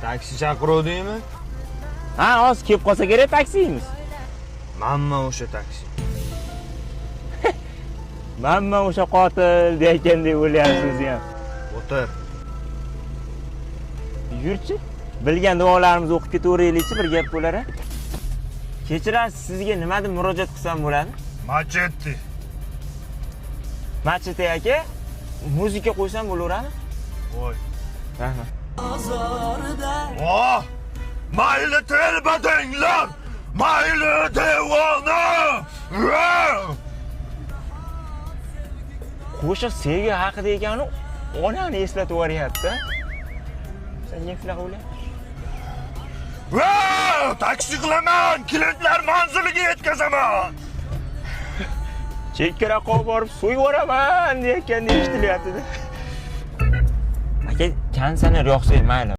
Taksi chaqiruvdingmi? Ha, hozir kelib qolsa kerak taksiyimiz. Manman o'sha taksi. Manman o'sha qotil deyotgan deb o'ylayapsiz ham. O'tir. Yurchi, bilgan duolarimizni o'qib ketaveraylikchi, bir gap bo'lar-a. Kechirasiz, sizga nima deb murojaat qilsam bo'ladi? Machete. Machete aka, muzika qo'ysam bo'laveradi? Voy. Rahmat. Oh! Mayli telbadanglar! Mayli devona! Qo'shiq sevgi haqida ekani onani eslatib yuboryapti. Sen nima qila qo'yapsan? Taksi qilaman! Klientlar manziliga yetkazaman! Chekkaraqa borib so'yib yuboraman deyotganda eshitilyapti-da. Aka, kansalar yoqsa mayli.